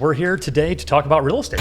We're here today to talk about real estate.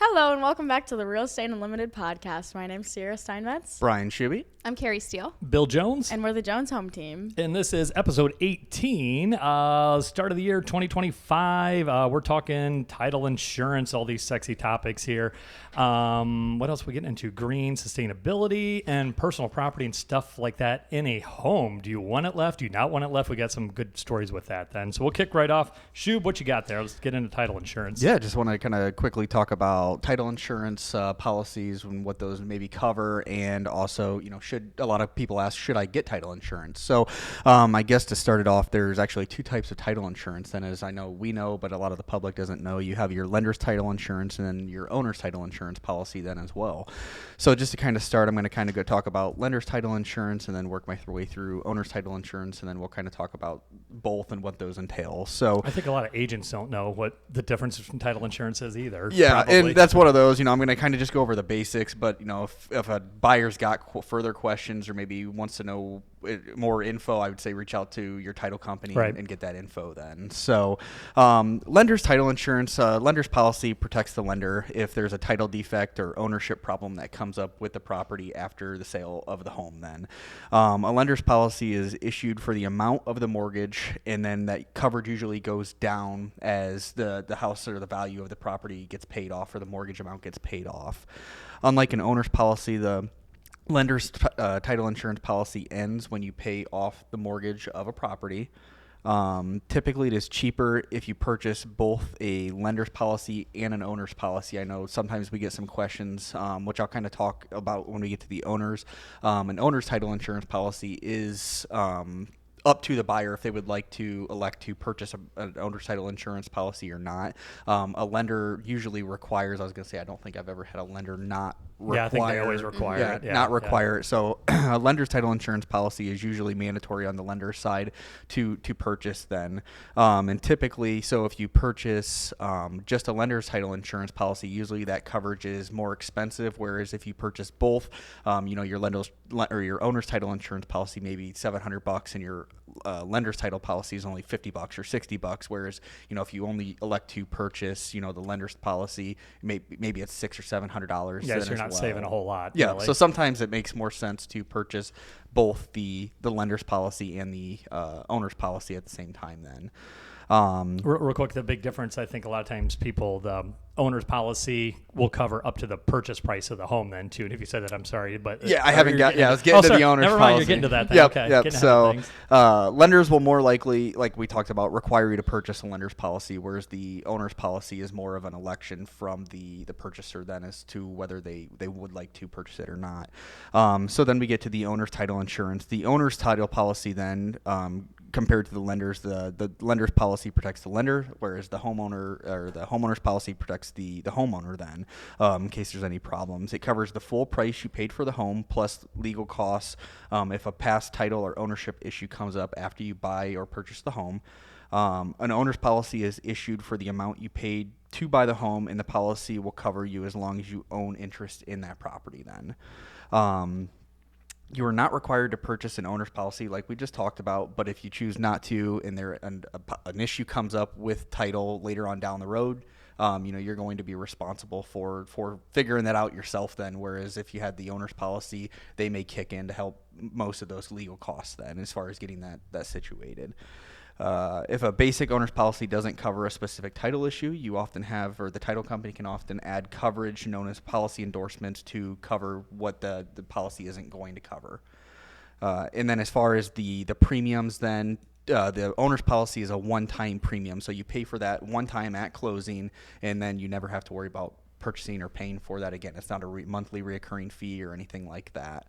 Hello and welcome back to the Real Estate Unlimited podcast. My name's Sierra Steinmetz. Brian Schuby. I'm Carrie Steele. Bill Jones. And we're the Jones Home Team. And this is episode 18, start of the year 2025. We're talking title insurance, all these sexy topics here. What else are we getting into? Green, sustainability, and personal property and stuff like that in a home. Do you want it left? Do you not want it left? We got some good stories with that then. So we'll kick right off. Shub, what you got there? Let's get into title insurance. Yeah, just want to kind of quickly talk about title insurance policies and what those maybe cover, and also, should a lot of people ask, should I get title insurance? So I guess to start it off, there's actually two types of title insurance. And as I know, we know, but a lot of the public doesn't know, you have your lender's title insurance and then your owner's title insurance policy then as well. So just to kind of start, I'm going to kind of go talk about lender's title insurance and then work my way through owner's title insurance, and then we'll kind of talk about both and what those entail. So I think a lot of agents don't know what the difference between title insurance is either. Yeah, probably. And that's one of those, I'm going to kind of just go over the basics, but, if a buyer's got further questions or maybe wants to know more info, I would say reach out to your title company and get that info then. So lender's title insurance, lender's policy protects the lender if there's a title defect or ownership problem that comes up with the property after the sale of the home then. A lender's policy is issued for the amount of the mortgage, and then that coverage usually goes down as the house or the value of the property gets paid off or the mortgage amount gets paid off. Unlike an owner's policy, the lender's title insurance policy ends when you pay off the mortgage of a property. Typically, it is cheaper if you purchase both a lender's policy and an owner's policy. I know sometimes we get some questions, which I'll kind of talk about when we get to the owners. An owner's title insurance policy is up to the buyer if they would like to elect to purchase an owner's title insurance policy or not. A lender usually requires, I don't think I've ever had a lender not require. Yeah, I think they always require it. Not require it. So a lender's title insurance policy is usually mandatory on the lender's side to purchase then. And typically, so if you purchase just a lender's title insurance policy, usually that coverage is more expensive, whereas if you purchase both, your your owner's title insurance policy may be $700 and your lender's title policy is only $50 or $60, whereas if you only elect to purchase the lender's policy, maybe it's $600 or $700. Yeah, so you're not saving a whole lot. Yeah, really. So sometimes it makes more sense to purchase both the lender's policy and the owner's policy at the same time then. Real quick, the big difference, I think a lot of times the owner's policy will cover up to the purchase price of the home then too. And if you said that, I'm sorry, but yeah, I haven't got. Yeah, I was getting to the owner's never policy. Mind, you're getting to that. Then. Yep, Okay, yep. So lenders will more likely, like we talked about, require you to purchase a lender's policy, whereas the owner's policy is more of an election from the purchaser then as to whether they would like to purchase it or not. So then we get to the owner's title insurance. The owner's title policy then. Compared to the lender's, the lender's policy protects the lender, whereas the homeowner's policy protects the homeowner then, in case there's any problems. It covers the full price you paid for the home plus legal costs if a past title or ownership issue comes up after you buy or purchase the home. An owner's policy is issued for the amount you paid to buy the home, and the policy will cover you as long as you own interest in that property then. You are not required to purchase an owner's policy like we just talked about, but if you choose not to and an issue comes up with title later on down the road, you're going to be responsible for figuring that out yourself then, whereas if you had the owner's policy, they may kick in to help most of those legal costs then as far as getting that situated. If a basic owner's policy doesn't cover a specific title issue, you often have, or the title company can often add coverage known as policy endorsements to cover what the policy isn't going to cover. And then as far as the premiums then, the owner's policy is a one-time premium. So you pay for that one time at closing, and then you never have to worry about purchasing or paying for that again. It's not a monthly reoccurring fee or anything like that.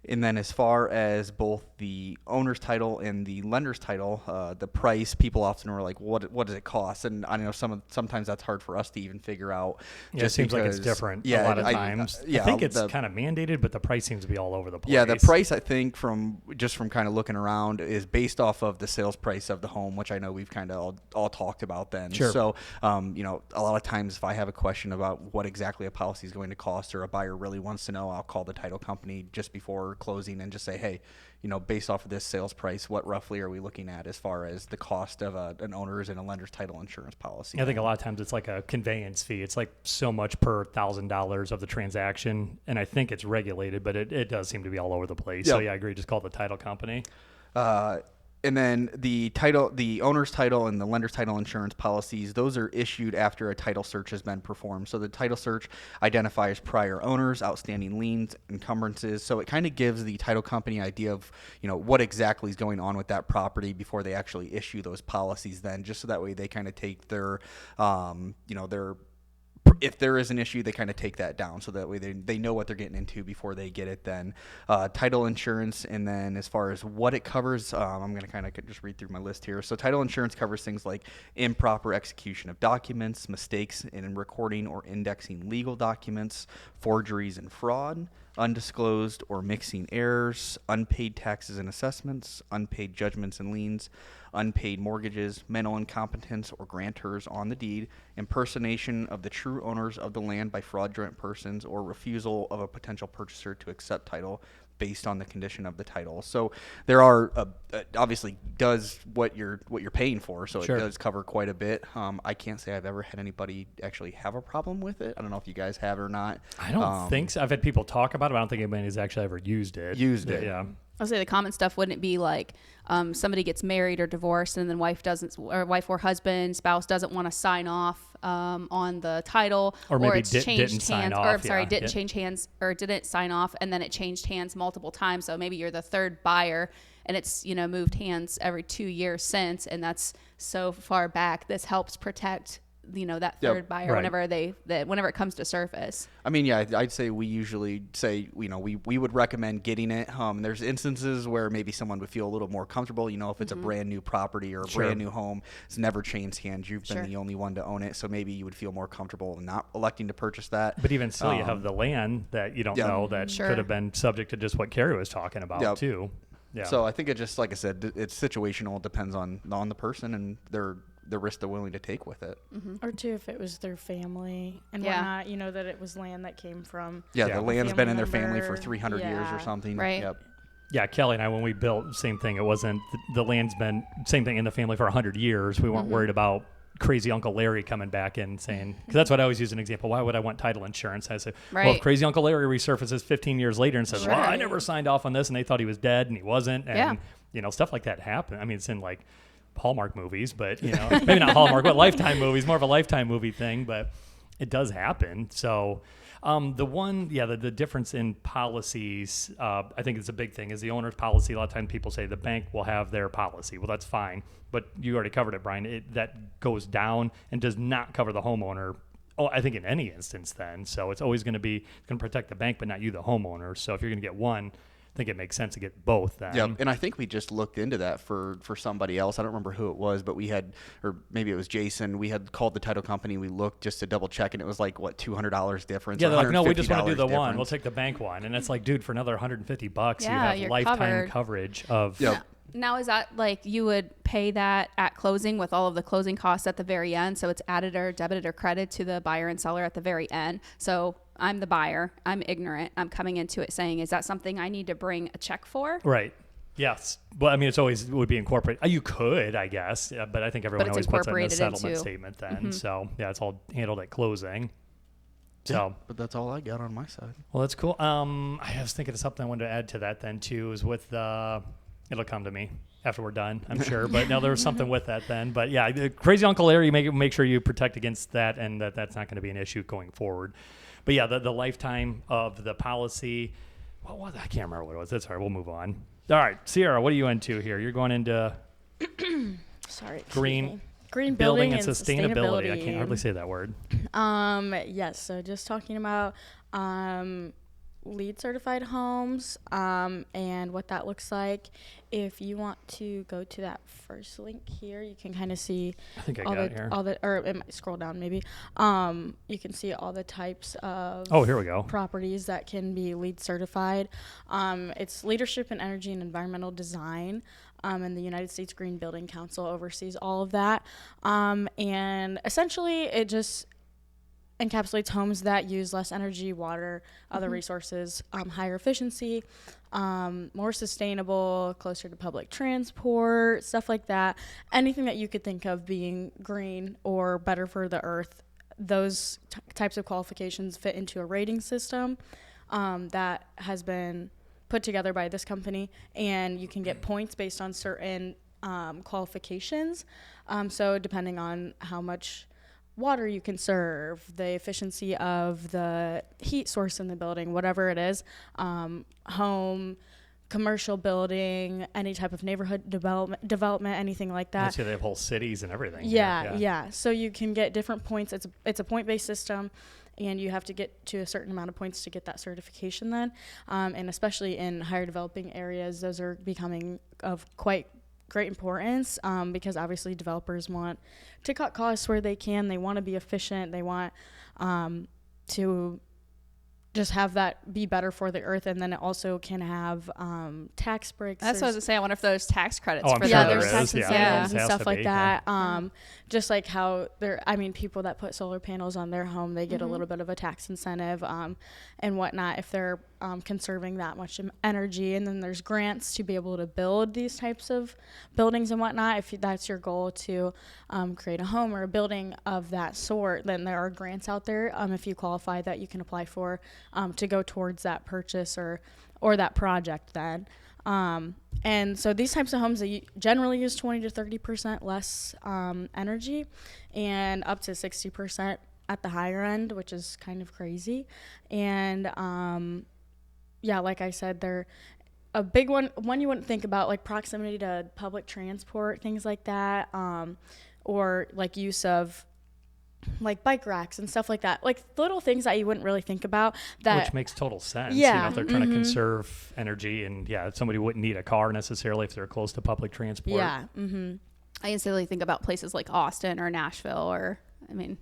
And then as far as both the owner's title and the lender's title, the price, people often are like, what does it cost? And I know sometimes that's hard for us to even figure out. Yeah, it seems like it's different a lot of times. I think it's kind of mandated, but the price seems to be all over the place. Yeah, the price, I think, from kind of looking around, is based off of the sales price of the home, which I know we've kind of all talked about then. Sure. So, a lot of times if I have a question about what exactly a policy is going to cost, or a buyer really wants to know, I'll call the title company just before closing and just say, hey, based off of this sales price, what roughly are we looking at as far as the cost of an owner's and a lender's title insurance policy? I think a lot of times it's like a conveyance fee. It's like so much per $1,000 of the transaction, and I think it's regulated, but it does seem to be all over the place. Yep. So yeah, I agree. Just call the title company. And then the owner's title and the lender's title insurance policies, those are issued after a title search has been performed. So the title search identifies prior owners, outstanding liens, encumbrances. So it kind of gives the title company an idea of, what exactly is going on with that property before they actually issue those policies then, just so that way they kind of take their, if there is an issue, they kind of take that down, so that way they know what they're getting into before they get it then. Title insurance, and then as far as what it covers, I'm going to kind of just read through my list here. So title insurance covers things like improper execution of documents, mistakes in recording or indexing legal documents, forgeries and fraud, undisclosed or mixing errors, unpaid taxes and assessments, unpaid judgments and liens, unpaid mortgages, mental incompetence or grantors on the deed, impersonation of the true owners of the land by fraudulent persons, or refusal of a potential purchaser to accept title based on the condition of the title. So there are obviously does what you're paying for, so Sure. It does cover quite a bit. I can't say I've ever had anybody actually have a problem with it. I don't know if you guys have or not. I don't think so. I've had people talk about it, but I don't think anybody has actually ever used it. Yeah. I'll say the common stuff wouldn't it be like somebody gets married or divorced, and then wife or husband, spouse doesn't want to sign off on the title, or maybe it's changed didn't hands, sign off, didn't change hands, or didn't sign off, and then it changed hands multiple times. So maybe you're the third buyer, and it's moved hands every 2 years since, and that's so far back. This helps protect that third buyer right. whenever it comes to surface. I mean, yeah, I'd say we usually say, we would recommend getting it. There's instances where maybe someone would feel a little more comfortable, if it's a brand new property or a Sure. brand new home, it's never changed hands. You've Sure. been the only one to own it. So maybe you would feel more comfortable not electing to purchase that. But even still, you have the land that you don't know that Sure. could have been subject to just what Carrie was talking about too. Yeah. So I think it just, like I said, it's situational. It depends on the person and the risk they're willing to take with it. Mm-hmm. Or too, if it was their family and whatnot, that it was land that came from. Yeah, the land's been in their family member. for 300 years or something. Right. Yep. Yeah, Kelly and I, when we built, same thing. It wasn't, the land's been same thing in the family for 100 years. We weren't worried about crazy Uncle Larry coming back in saying, because that's what I always use an example. Why would I want title insurance? I say, well, if crazy Uncle Larry resurfaces 15 years later and says, well, I never signed off on this, and they thought he was dead and he wasn't. And, stuff like that happened. I mean, it's in like Hallmark movies, but, maybe not Hallmark, but Lifetime movies, more of a Lifetime movie thing, but it does happen. So the difference in policies, I think it's a big thing, is the owner's policy. A lot of times people say the bank will have their policy. Well, that's fine, but you already covered it, Brian. That goes down and does not cover the homeowner. Oh, I think in any instance then. So it's always going to protect the bank, but not you, the homeowner. So if you're going to get one, I think it makes sense to get both then. Yeah, and I think we just looked into that for somebody else. I don't remember who it was, but we had, or maybe it was Jason, we had called the title company. We looked just to double check, and it was like, what, $200 difference? Yeah, they're like, no, we just want to do the difference. one. We'll take the bank one. And it's like, dude, for another $150, you have you're lifetime covered. coverage of... Yep. Now, is that like you would pay that at closing with all of the closing costs at the very end? So it's added or debited or credited to the buyer and seller at the very end. So I'm the buyer. I'm ignorant. I'm coming into it saying, is that something I need to bring a check for? Right. Yes. Well, I mean, it would be incorporated. You could, I guess, but I think everyone always puts it in the settlement statement then. Mm-hmm. So, yeah, it's all handled at closing. So, but that's all I got on my side. Well, that's cool. I was thinking of something I wanted to add to that then, too, is with it'll come to me after we're done, I'm sure. But no, there was something with that then. But yeah, the crazy Uncle Larry, make sure you protect against that, and that's not going to be an issue going forward. But yeah, the lifetime of the policy, what was it? I can't remember what it was. That's all right. We'll move on. All right, Sierra, what are you into here? You're going into green building and sustainability. I can't hardly say that word. Yes. So just talking about LEED certified homes, and what that looks like. If you want to go to that first link here, you can kind of see I think I got it here. or it might scroll down maybe. You can see all the types of Here we go. properties that can be LEED certified. It's Leadership in Energy and Environmental Design. And the United States Green Building Council oversees all of that. And essentially, it just encapsulates homes that use less energy, water, other resources, higher efficiency, more sustainable, closer to public transport, stuff like that. Anything that you could think of being green or better for the earth, those types of qualifications fit into a rating system that has been put together by this company, and you can get points based on certain qualifications. So depending on how much water you can serve, the efficiency of the heat source in the building, whatever it is, home, commercial building, any type of neighborhood development, anything like that. They have whole cities and everything. Yeah. So you can get different points. It's a point-based system, and you have to get to a certain amount of points to get that certification then. And especially in higher developing areas, those are becoming of quite great importance, because obviously developers want to cut costs where they can. They want to be efficient. They want to just have that be better for the earth, and then it also can have tax breaks. That's what I was gonna say. I wonder if there's tax credits I'm for sure that. there there's is. tax Yeah. incentives and Has stuff to like be, that. Just like how people that put solar panels on their home, they get a little bit of a tax incentive and whatnot if they're conserving that much energy. And then there's grants to be able to build these types of buildings and whatnot. If that's your goal to create a home or a building of that sort, then there are grants out there if you qualify that you can apply for to go towards that purchase or that project then. And so these types of homes, they generally use 20 to 30% less energy, and up to 60% at the higher end, which is kind of crazy. And like I said, they're a big one you wouldn't think about, like proximity to public transport, things like that, or like use of like bike racks and stuff like that, like little things that you wouldn't really think about, that which makes total sense. Yeah. If they're trying to conserve energy, and somebody wouldn't need a car necessarily if they're close to public transport. I instantly think about places like Austin or Nashville, or It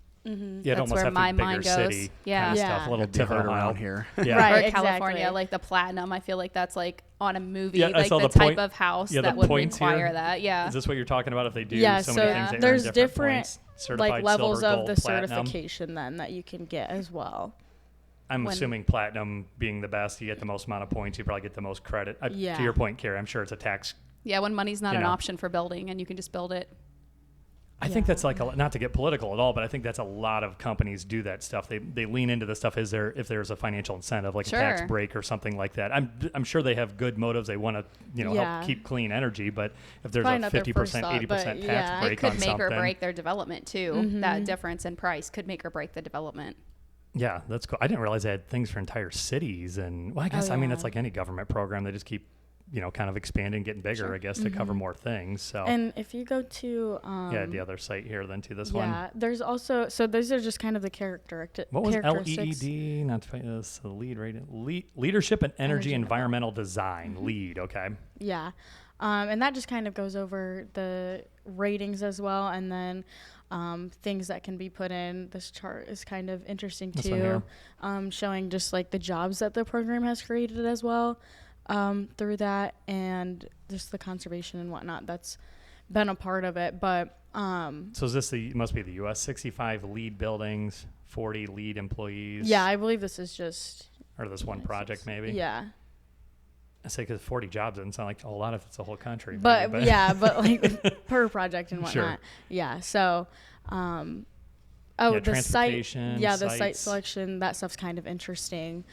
that's almost where have my to be mind bigger goes. city Yeah. kind of Yeah. stuff, a little Be hard different around here. Yeah. Right. or exactly. California, like the Platinum. I feel like that's like on a movie, Yeah, I like saw the the type point- of house the that would points require here. that. Yeah. Is this what you're talking about? If they do Yeah, so so many things, they there's earn different points, certified like levels silver, of gold, the platinum. certification then that you can get as well. I'm when- assuming platinum being the best, you get the most amount of points, you probably get the most credit. Yeah. To your point, Carrie, I'm sure it's a tax. Yeah, when money's not an know. option for building and you can just build it. I think that's like not to get political at all, but I think that's a lot of companies do that stuff. They lean into the stuff if there's a financial incentive, like Sure. a tax break or something like that. I'm sure they have good motives. They want to help keep clean energy, but if there's Probably a not their 50%, first thought, 80% but tax yeah. break It could on make something, or break their development too. That difference in price could make or break the development. yeah, that's cool. I didn't realize they had things for entire cities, and I guess yeah. it's like any government program. They just keep kind of expanding, getting bigger, I guess, to cover more things. So And if you go to the other site here, then to this one. there's also, so those are just kind of the characteristics. What was LEED? Not to find this. The lead rating. Leadership and Energy Environmental Design. LEED. Okay. Yeah. And that just kind of goes over the ratings as well, and then things that can be put in. This chart is kind of interesting This one too, showing just like the jobs that the program has created as well through that, and just the conservation and whatnot that's been a part of it. But So is this must be the U.S. 65 LEED buildings, 40 LEED employees? yeah, I believe this is just Or this one project maybe? yeah. I say because 40 jobs doesn't sound like a whole lot if it's the whole country. But maybe, yeah, but like per project and whatnot. Sure. Yeah. So, Yeah, the site, transportation, the site sites. selection, that stuff's kind of interesting.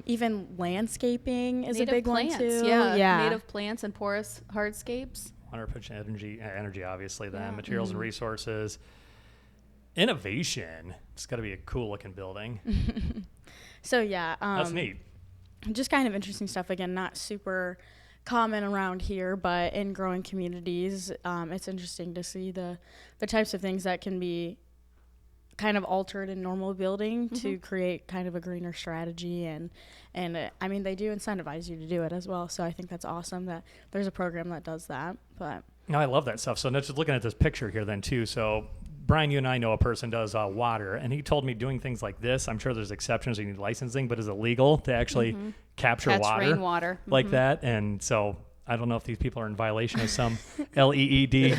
Even landscaping is Native a big plants, one too. yeah. Native plants and porous hardscapes. 100% energy obviously then. Materials and resources. Innovation. It's got to be a cool looking building. So yeah, That's neat. just kind of interesting stuff. Again, not super common around here, but in growing communities, it's interesting to see the types of things that can be kind of altered in normal building to create kind of a greener strategy. And I mean, they do incentivize you to do it as well. So I think that's awesome that there's a program that does that. But no, I love that stuff. So just looking at this picture here then too. So Brian, you and I know a person does water, and he told me doing things like this, I'm sure there's exceptions, you need licensing, but is it legal to actually capture rainwater like that? And so I don't know if these people are in violation of some LEED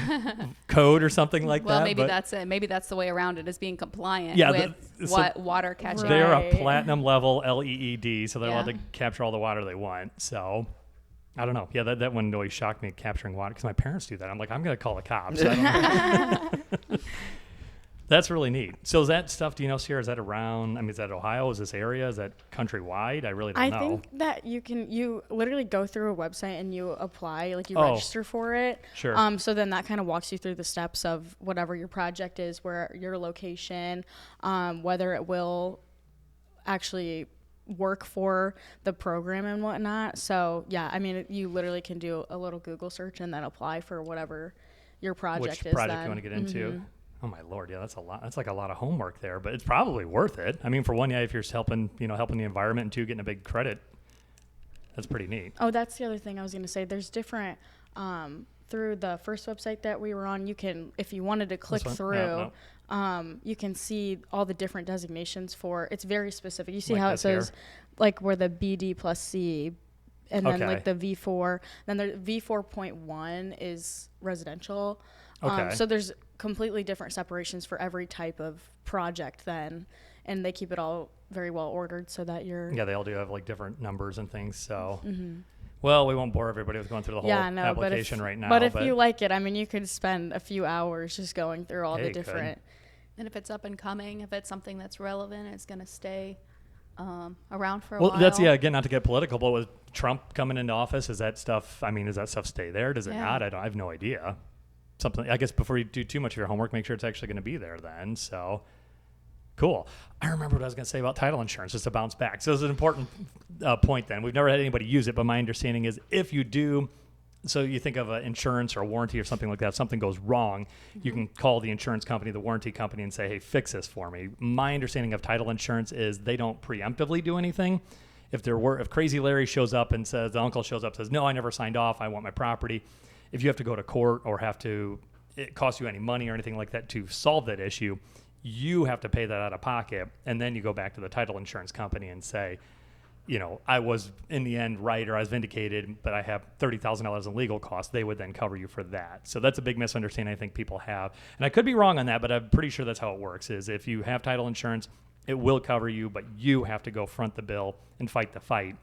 code or something like that. Well, maybe that's it. Maybe that's the way around it, is being compliant with what water catching. They're a platinum level LEED, so they're allowed to capture all the water they want. So I don't know. Yeah, that one always shocked me, capturing water, because my parents do that. I'm like, I'm going to call the cops. I don't know. That's really neat. So is that stuff, do you know, Sierra, is that around, I mean, is that Ohio? Is this area? Is that countrywide? I really don't know. I think that you literally go through a website and you apply, like you register for it. Sure. So then that kind of walks you through the steps of whatever your project is, where your location, whether it will actually work for the program and whatnot. So yeah, I mean, you literally can do a little Google search and then apply for whatever your project is. Which project you want to get into. Oh my Lord, yeah, that's a lot. That's like a lot of homework there, but it's probably worth it. I mean, for one, yeah, if you're helping the environment, and two, getting a big credit, that's pretty neat. Oh, that's the other thing I was going to say. There's different, through the first website that we were on, you can, if you wanted to click through, you can see all the different designations for, it's very specific. You see like how it says, like where the BD plus C, and then like the V4, then the V4.1 is residential. So there's completely different separations for every type of project then, and they keep it all very well ordered so that they all do have like different numbers and things. So well, we won't bore everybody with going through the whole application right now, but if you like it, I mean, you could spend a few hours just going through all the different. And if it's up and coming, if it's something that's relevant, it's going to stay around for a while. Well, that's, again, not to get political, but with Trump coming into office, does that stuff stay there? Does it not? I have no idea. Something, I guess, before you do too much of your homework, make sure it's actually going to be there then. So cool. I remember what I was going to say about title insurance, just to bounce back. So this is an important point then. We've never had anybody use it, but my understanding is if you do, so you think of an insurance or a warranty or something like that, if something goes wrong, you can call the insurance company, the warranty company, and say, hey, fix this for me. My understanding of title insurance is they don't preemptively do anything. If Crazy Larry shows up and says, the uncle shows up and says, no, I never signed off, I want my property. If you have to go to court or it costs you any money or anything like that to solve that issue, you have to pay that out of pocket. And then you go back to the title insurance company and say, I was in the end right, or I was vindicated, but I have $30,000 in legal costs. They would then cover you for that. So that's a big misunderstanding I think people have. And I could be wrong on that, but I'm pretty sure that's how it works, is if you have title insurance, it will cover you, but you have to go front the bill and fight the fight.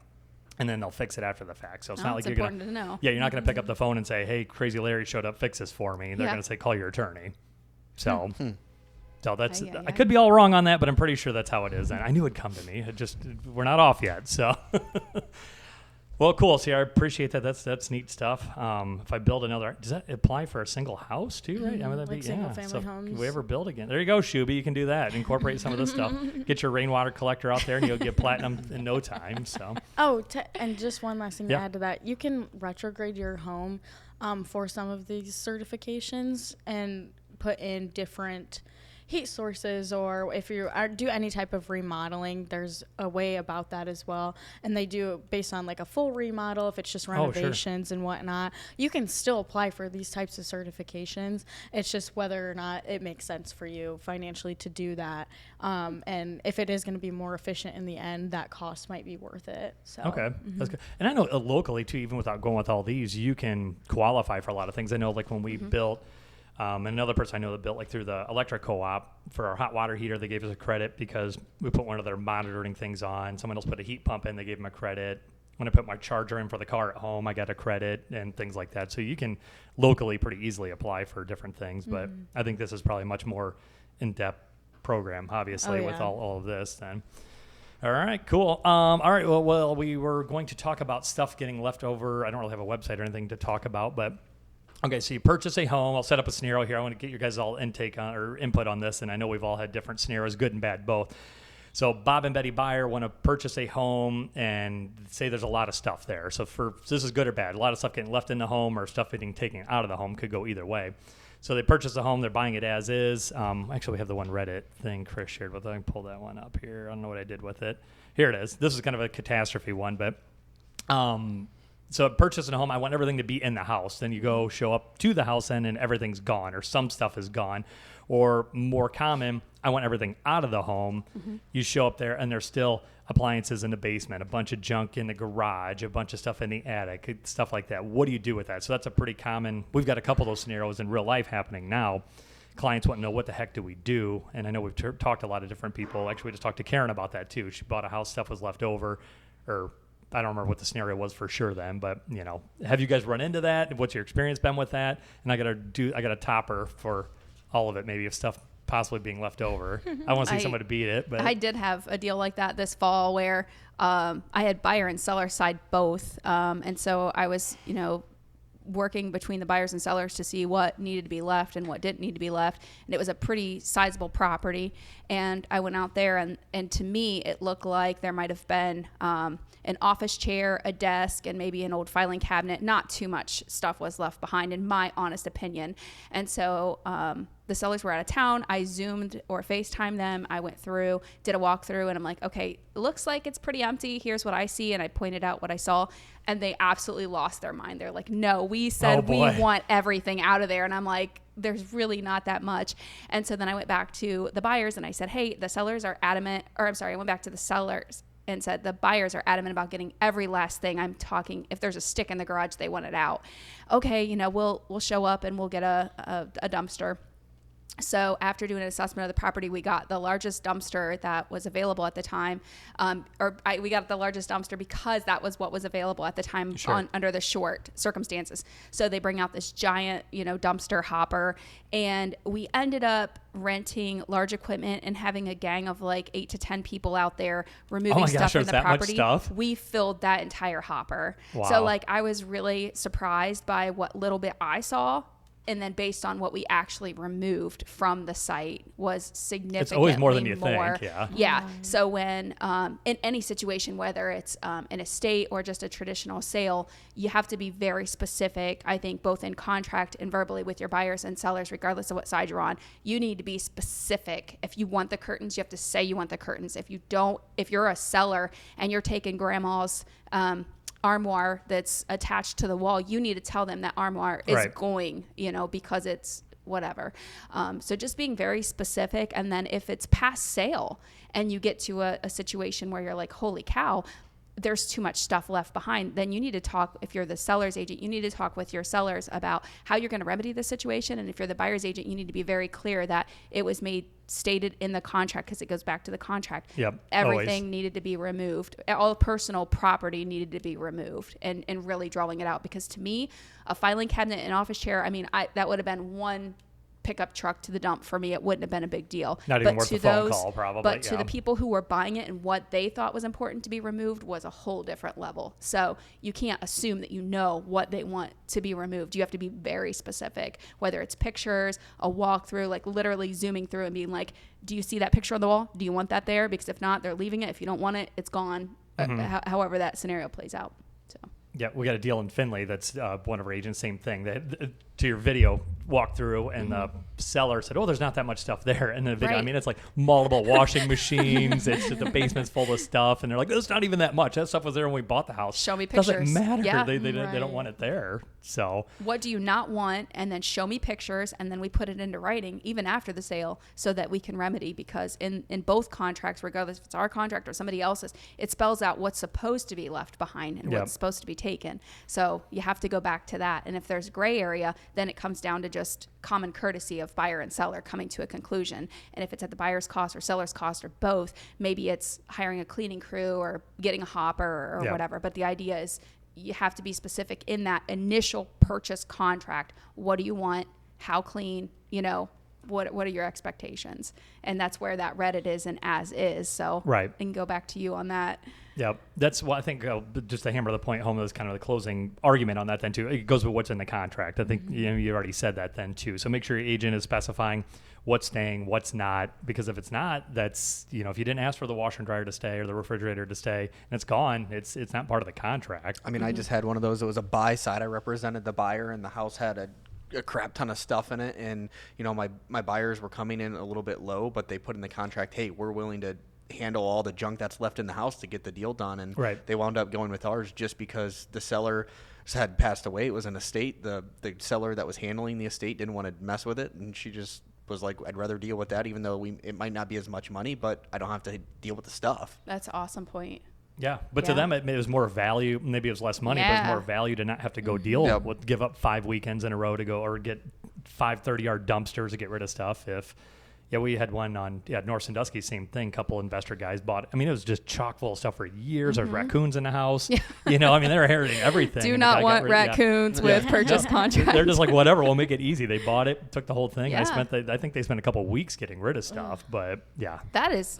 And then they'll fix it after the fact. So it's not like you're going to know. Yeah, you're not going to pick up the phone and say, hey, Crazy Larry showed up, fix this for me. They're going to say, call your attorney. So so that's, I could be all wrong on that, but I'm pretty sure that's how it is. And I knew it'd come to me. We're not off yet. So, well, cool. See, I appreciate that. That's neat stuff. If I build another, does that apply for a single house too, right? I mean, that'd be, single family homes. If we ever build again, there you go, Shuby. You can do that. Incorporate some of this stuff. Get your rainwater collector out there, and you'll get platinum in no time. So. Oh, and just one last thing to add to that, you can retrograde your home for some of these certifications and put in different heat sources, or if you do any type of remodeling, there's a way about that as well. And they do based on like a full remodel, if it's just renovations and whatnot, you can still apply for these types of certifications. It's just whether or not it makes sense for you financially to do that. And if it is going to be more efficient in the end, that cost might be worth it. So that's good. And I know locally too, even without going with all these, you can qualify for a lot of things. I know like when we built, another person I know that built like through the electric co-op for our hot water heater, they gave us a credit because we put one of their monitoring things on. Someone else put a heat pump in, they gave them a credit. When I put my charger in for the car at home, I got a credit and things like that. So you can locally pretty easily apply for different things. But I think this is probably a much more in-depth program, obviously, with all of this then. All right, cool. All right, well, we were going to talk about stuff getting left over. I don't really have a website or anything to talk about, but okay, so you purchase a home. I'll set up a scenario here. I want to get your guys all input on this, and I know we've all had different scenarios, good and bad, both. So Bob and Betty Buyer want to purchase a home and say there's a lot of stuff there. So this is good or bad. A lot of stuff getting left in the home or stuff getting taken out of the home could go either way. So they purchase a home, they're buying it as is. Actually, we have the one Reddit thing Chris shared with us. I can pull that one up here. I don't know what I did with it. Here it is. This is kind of a catastrophe one, but so purchasing a home, I want everything to be in the house. Then you go show up to the house and everything's gone, or some stuff is gone. Or more common, I want everything out of the home. You show up there and there's still appliances in the basement, a bunch of junk in the garage, a bunch of stuff in the attic, stuff like that. What do you do with that? So that's a pretty common, we've got a couple of those scenarios in real life happening now. Clients want to know, what the heck do we do? And I know we've talked to a lot of different people. Actually, we just talked to Karen about that too. She bought a house, stuff was left over, or I don't remember what the scenario was for sure then, but have you guys run into that? What's your experience been with that? And I got a topper for all of it, maybe, of stuff possibly being left over. I want to see somebody beat it. But I did have a deal like that this fall where I had buyer and seller side both. And so I was, working between the buyers and sellers to see what needed to be left and what didn't need to be left. And it was a pretty sizable property. And I went out there and to me, it looked like there might have been an office chair, a desk, and maybe an old filing cabinet. Not too much stuff was left behind, in my honest opinion. And so the sellers were out of town. I Zoomed or FaceTimed them. I went through, did a walkthrough, and I'm like, okay, it looks like it's pretty empty. Here's what I see. And I pointed out what I saw. And they absolutely lost their mind. They're like, no, we said we want everything out of there. And I'm like, there's really not that much. And so then I went back to the buyers and I said, hey, the sellers are adamant, or I'm sorry, I went back to the sellers and said the buyers are adamant about getting every last thing. I'm talking, if there's a stick in the garage, they want it out. Okay, we'll show up and we'll get a dumpster. So after doing an assessment of the property, we got the largest dumpster that was available at the time. We got the largest dumpster because that was what was available at the time under the short circumstances. So they bring out this giant, dumpster hopper, and we ended up renting large equipment and having a gang of like 8 to 10 people out there removing stuff from the property. We filled that entire hopper. Wow. So I was really surprised by what little bit I saw. And then based on what we actually removed from the site was significantly more. It's always more than you think, yeah. Yeah. So when in any situation, whether it's an estate or just a traditional sale, you have to be very specific, I think, both in contract and verbally with your buyers and sellers, regardless of what side you're on. You need to be specific. If you want the curtains, you have to say you want the curtains. If you don't, if you're a seller and you're taking grandma's armoire that's attached to the wall, you need to tell them that armoire is going, because it's whatever. So just being very specific. And then if it's past sale and you get to a situation where you're like, holy cow, there's too much stuff left behind, then you need to talk, if you're the seller's agent, you need to talk with your sellers about how you're going to remedy the situation. And if you're the buyer's agent, you need to be very clear that it was stated in the contract, because it goes back to the contract. Yep, everything always needed to be removed. All personal property needed to be removed, and really drawing it out. Because to me, a filing cabinet and office chair, that would have been one pickup truck to the dump for me. It wouldn't have been a big deal. Not even worth the phone call, probably. But to the people who were buying it and what they thought was important to be removed was a whole different level. So you can't assume that you know what they want to be removed. You have to be very specific, whether it's pictures, a walkthrough, like literally zooming through and being like, do you see that picture on the wall? Do you want that there? Because if not, they're leaving it. If you don't want it, it's gone. However that scenario plays out. So. Yeah, we got a deal in Findlay that's one of our agents, same thing. To your video walkthrough, and the seller said, there's not that much stuff there. And the video, it's like multiple washing machines. It's the basement's full of stuff. And they're like, there's not even that much. That stuff was there when we bought the house. Show me pictures. Doesn't matter. Yeah. They don't want it there. So what do you not want? And then show me pictures. And then we put it into writing even after the sale so that we can remedy, because in both contracts, regardless if it's our contract or somebody else's, it spells out what's supposed to be left behind and what's supposed to be taken. So you have to go back to that. And if there's gray area, then it comes down to just common courtesy of buyer and seller coming to a conclusion. And if it's at the buyer's cost or seller's cost or both, maybe it's hiring a cleaning crew or getting a hopper or whatever. But the idea is you have to be specific in that initial purchase contract. What do you want? How clean? What are your expectations? And that's where that Reddit is and as is. So I can go back to you on that. Yeah, that's what I think. Just to hammer the point home, is kind of the closing argument on that. Then too, it goes with what's in the contract. I think you already said that then too. So make sure your agent is specifying what's staying, what's not. Because if it's not, that's if you didn't ask for the washer and dryer to stay or the refrigerator to stay, and it's gone, it's not part of the contract. I just had one of those. It was a buy side. I represented the buyer, and the house had a a crap ton of stuff in it, and my buyers were coming in a little bit low, but they put in the contract, hey, we're willing to handle all the junk that's left in the house to get the deal done, and they wound up going with ours just because the seller had passed away. It was an estate. The seller that was handling the estate didn't want to mess with it, and she just was like, I'd rather deal with that, even though it might not be as much money, but I don't have to deal with the stuff. That's an awesome point. Yeah, but to them it was more value. Maybe it was less money, but it was more value to not have to go deal with, give up 5 weekends in a row to go, or get 5 30-yard dumpsters to get rid of stuff. We had one on North Sandusky, same thing. Couple investor guys bought. I mean, it was just chock full of stuff for years. There's raccoons in the house. Yeah. I mean, they're inheriting everything. Do not want raccoons with purchase contracts. They're just like, whatever, we'll make it easy. They bought it, took the whole thing. I think they spent a couple weeks getting rid of stuff. But yeah, that is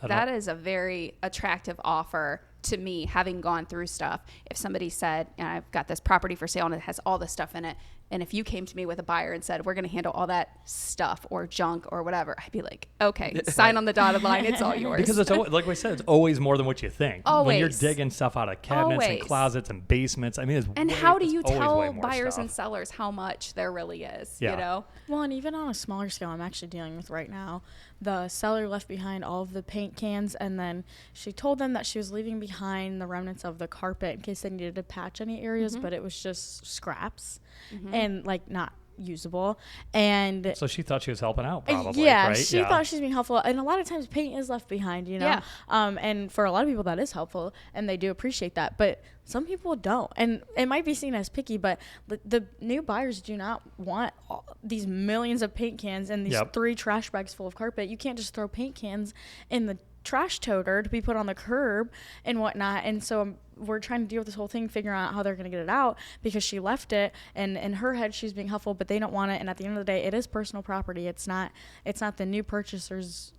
a very attractive offer to me, having gone through stuff. If somebody said, I've got this property for sale and it has all this stuff in it, and if you came to me with a buyer and said, we're going to handle all that stuff or junk or whatever, I'd be like, okay, sign on the dotted line. It's all yours. Because it's always, like we said, it's always more than what you think. Always. When you're digging stuff out of cabinets and closets and basements, I mean, how do you tell buyers and sellers how much there really is, Well, and even on a smaller scale, I'm actually dealing with right now, the seller left behind all of the paint cans, and then she told them that she was leaving behind the remnants of the carpet in case they needed to patch any areas, but it was just scraps and like not usable. And so she thought she was helping out, probably. She thought she was being helpful, and a lot of times paint is left behind, and for a lot of people that is helpful, and they do appreciate that, but some people don't, and it might be seen as picky, but the new buyers do not want these millions of paint cans and these 3 trash bags full of carpet. You can't just throw paint cans in the trash toter to be put on the curb and whatnot. And so we're trying to deal with this whole thing, figuring out how they're going to get it out, because she left it, and in her head she's being helpful, but they don't want it. And at the end of the day, it is personal property. It's not the new purchaser's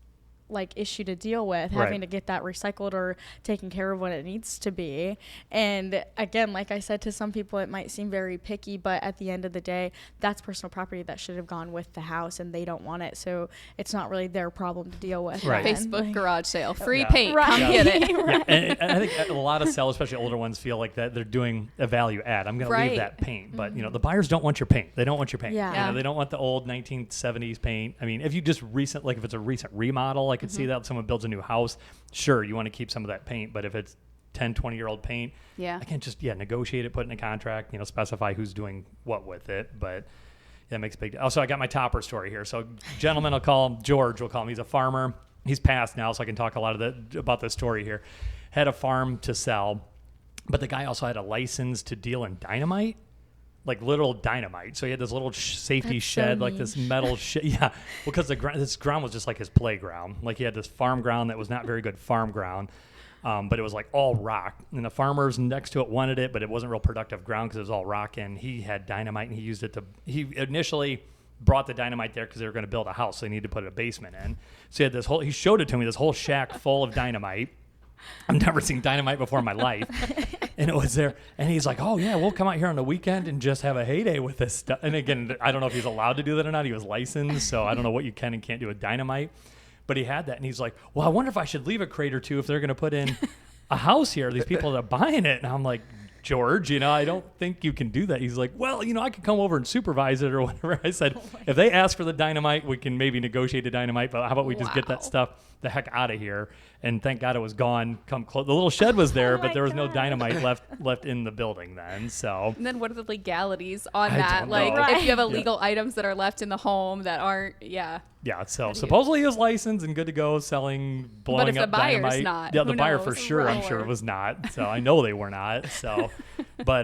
issue to deal with, having to get that recycled or taken care of when it needs to be. And again, like I said, to some people it might seem very picky, but at the end of the day, that's personal property that should have gone with the house, and they don't want it, so it's not really their problem to deal with. Facebook garage sale, free paint, come get it. And I think a lot of sellers, especially older ones, feel like that they're doing a value add. I'm going to leave that paint, but the buyers don't want your paint. They don't want your paint. They don't want the old 1970s paint. I mean, if you just if it's a recent remodel, I could see that. Someone builds a new house, sure, you want to keep some of that paint, but if it's 10, 20-year-old paint, I can't just negotiate it, put it in a contract, specify who's doing what with it. But that makes a big deal. Also, I got my topper story here. So gentleman will call him, George will call him. He's a farmer. He's passed now, so I can talk a lot about this story here. Had a farm to sell, but the guy also had a license to deal in dynamite. Like literal dynamite. So he had this little safety shed, like this metal shed. Yeah, because this ground was just like his playground. Like he had this farm ground that was not very good farm ground, but it was like all rock. And the farmers next to it wanted it, but it wasn't real productive ground because it was all rock. And he had dynamite, and he used it to. He initially brought the dynamite there because they were going to build a house, so they needed to put a basement in. So he had this whole. He showed it to me. This whole shack full of dynamite. I've never seen dynamite before in my life. And it was there. And he's like, oh, yeah, we'll come out here on the weekend and just have a heyday with this stuff. And again, I don't know if he's allowed to do that or not. He was licensed, so I don't know what you can and can't do with dynamite. But he had that. And he's like, well, I wonder if I should leave a crate or two if they're going to put in a house here. These people that are buying it. And I'm like, George, I don't think you can do that. He's like, well, I can come over and supervise it or whatever. I said, if they ask for the dynamite, we can maybe negotiate the dynamite, but how about we just get that stuff the heck out of here? And thank God it was gone. Come close. The little shed was there, but there was no dynamite left in the building then. So. And then what are the legalities on that? Like if you have illegal items that are left in the home that aren't, Yeah, so supposedly he was licensed and good to go selling, blowing up dynamite. But if the buyer's not, the buyer for sure, I'm sure was not. So I know they were not. So, but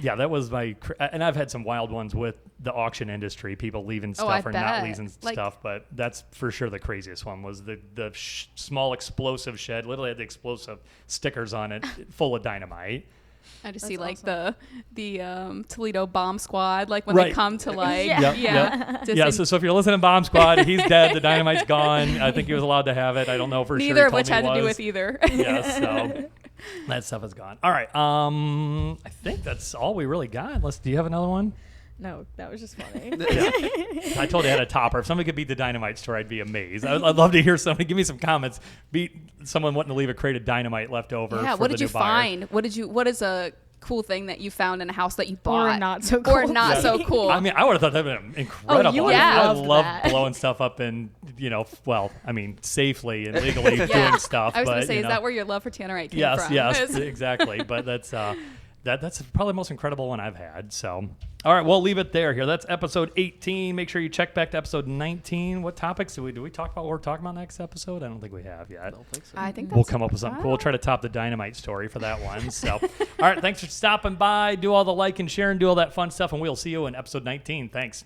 that was and I've had some wild ones with the auction industry, people leaving stuff or not leaving stuff. But that's for sure the craziest one was the small explosive shed. Literally had the explosive stickers on it, full of dynamite. I just see awesome. the Toledo bomb squad, like when they come to So if you're listening to Bomb Squad, he's dead. The dynamite's gone. I think he was allowed to have it. I don't know for sure. Neither of which had to do with either. So that stuff is gone. All right. I think that's all we really got. Do you have another one? No, that was just funny. I told you I had a topper. If somebody could beat the dynamite story, I'd be amazed. I'd love to hear somebody give me some comments. Beat someone wanting to leave a crate of dynamite left over. Yeah, for what did the you new buyer. find? What is a cool thing that you found in a house that you bought. Or not so cool. Or not so cool. I mean, I would have thought that would have been incredible. you would have I loved love that. blowing stuff up and, safely and legally doing stuff. I was going but, to say, you is know. that where your love for Tannerite came Yes, from? yes, exactly. But that's that's probably the most incredible one I've had. So, all right, we'll leave it there here. That's episode 18. Make sure you check back to episode 19. What topics do we talk about? What we're talking about next episode? I don't think we have yet. I think We'll come up with something cool. We'll try to top the dynamite story for that one. So, all right, thanks for stopping by. Do all the like and share and do all that fun stuff, and we'll see you in episode 19. Thanks.